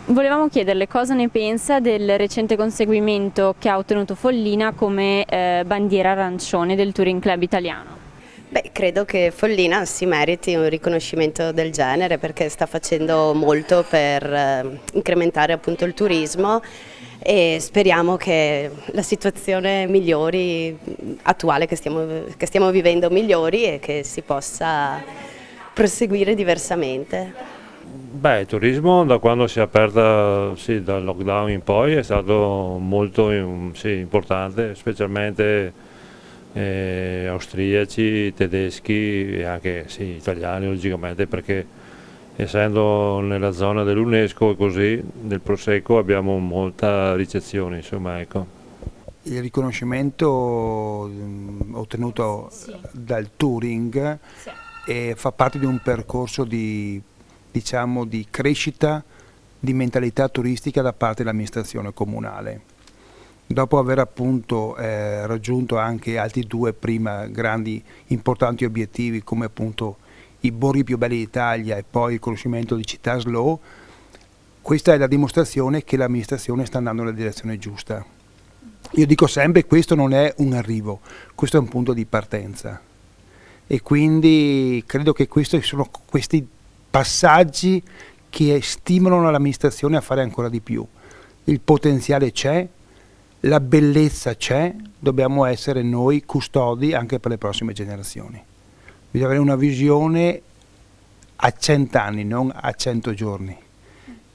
Volevamo chiederle cosa ne pensa del recente conseguimento che ha ottenuto Follina come bandiera arancione del Touring Club italiano. Beh, credo che Follina si meriti un riconoscimento del genere perché sta facendo molto per incrementare appunto il turismo e speriamo che la situazione migliori, attuale che stiamo vivendo migliori e che si possa proseguire diversamente. Beh, il turismo da quando si è aperta, sì, dal lockdown in poi è stato molto sì, importante, specialmente austriaci, tedeschi e anche sì, italiani logicamente, perché essendo nella zona dell'UNESCO e così nel Prosecco abbiamo molta ricezione, insomma, ecco. Il riconoscimento ottenuto dal Touring fa parte di un percorso di crescita di mentalità turistica da parte dell'amministrazione comunale. Dopo aver appunto raggiunto anche altri due prima grandi importanti obiettivi come appunto i borghi più belli d'Italia e poi il riconoscimento di città slow, questa è la dimostrazione che l'amministrazione sta andando nella direzione giusta. Io dico sempre che questo non è un arrivo, questo è un punto di partenza e quindi credo che questi sono questi passaggi che stimolano l'amministrazione a fare ancora di più. Il potenziale c'è, la bellezza c'è, dobbiamo essere noi custodi anche per le prossime generazioni. Bisogna avere una visione a 100 anni, non a 100 giorni.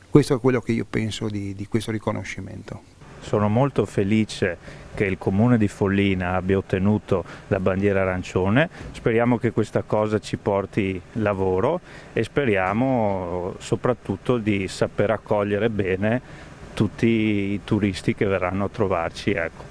Questo è quello che io penso di questo riconoscimento. Sono molto felice che il comune di Follina abbia ottenuto la bandiera arancione, speriamo che questa cosa ci porti lavoro e speriamo soprattutto di saper accogliere bene tutti i turisti che verranno a trovarci. Ecco.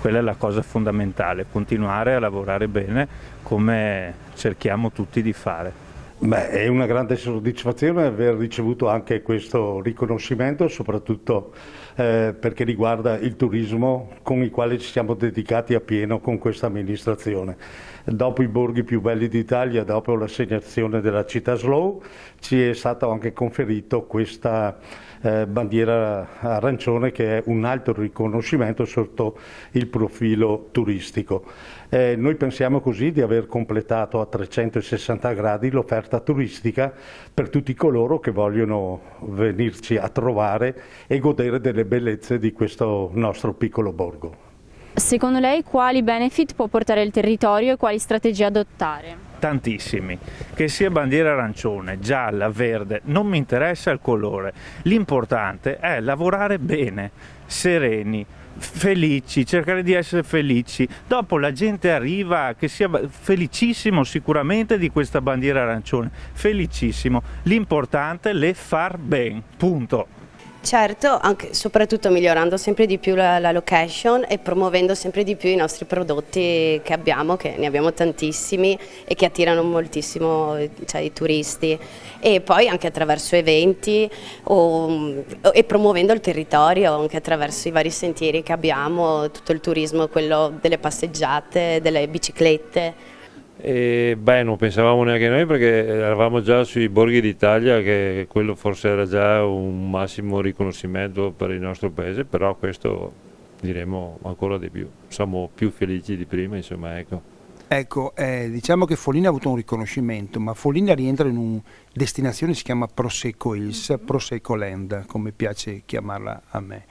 Quella è la cosa fondamentale, continuare a lavorare bene come cerchiamo tutti di fare. Beh, è una grande soddisfazione aver ricevuto anche questo riconoscimento, soprattutto perché riguarda il turismo con il quale ci siamo dedicati a pieno con questa amministrazione. Dopo i borghi più belli d'Italia, dopo l'assegnazione della città slow, ci è stato anche conferito questa bandiera arancione che è un altro riconoscimento sotto il profilo turistico. Noi pensiamo così di aver completato a 360 gradi l'offerta turistica per tutti coloro che vogliono venirci a trovare e godere delle bellezze di questo nostro piccolo borgo. Secondo lei quali benefit può portare il territorio e quali strategie adottare? Tantissimi, che sia bandiera arancione, gialla, verde, non mi interessa il colore, l'importante è lavorare bene, sereni, felici, cercare di essere felici, dopo la gente arriva che sia felicissimo sicuramente di questa bandiera arancione, felicissimo, l'importante è le far ben, punto. Certo, anche, soprattutto migliorando sempre di più la location e promuovendo sempre di più i nostri prodotti che abbiamo, che ne abbiamo tantissimi e che attirano moltissimo, cioè, i turisti, e poi anche attraverso eventi e promuovendo il territorio anche attraverso i vari sentieri che abbiamo, tutto il turismo, quello delle passeggiate, delle biciclette. E beh, non pensavamo neanche noi perché eravamo già sui borghi d'Italia, che quello forse era già un massimo riconoscimento per il nostro paese, però questo diremo ancora di più, siamo più felici di prima, insomma, ecco. Ecco, diciamo che Follina ha avuto un riconoscimento, ma Follina rientra in una destinazione che si chiama Prosecco Hills, Prosecco Land, come piace chiamarla a me.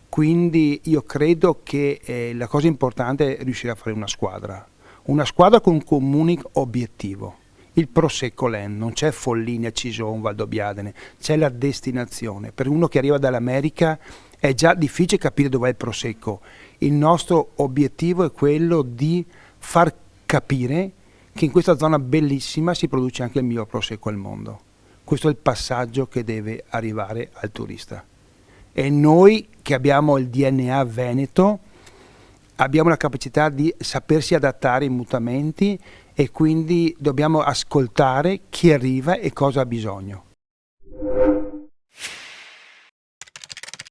Quindi io credo che la cosa importante è riuscire a fare una squadra con un comune obiettivo. Il Prosecco Land, non c'è Follina, Cison, Valdobbiadene, c'è la destinazione. Per uno che arriva dall'America è già difficile capire dov'è il Prosecco. Il nostro obiettivo è quello di far capire che in questa zona bellissima si produce anche il miglior Prosecco al mondo. Questo è il passaggio che deve arrivare al turista. E noi che abbiamo il DNA veneto abbiamo la capacità di sapersi adattare ai mutamenti e quindi dobbiamo ascoltare chi arriva e cosa ha bisogno.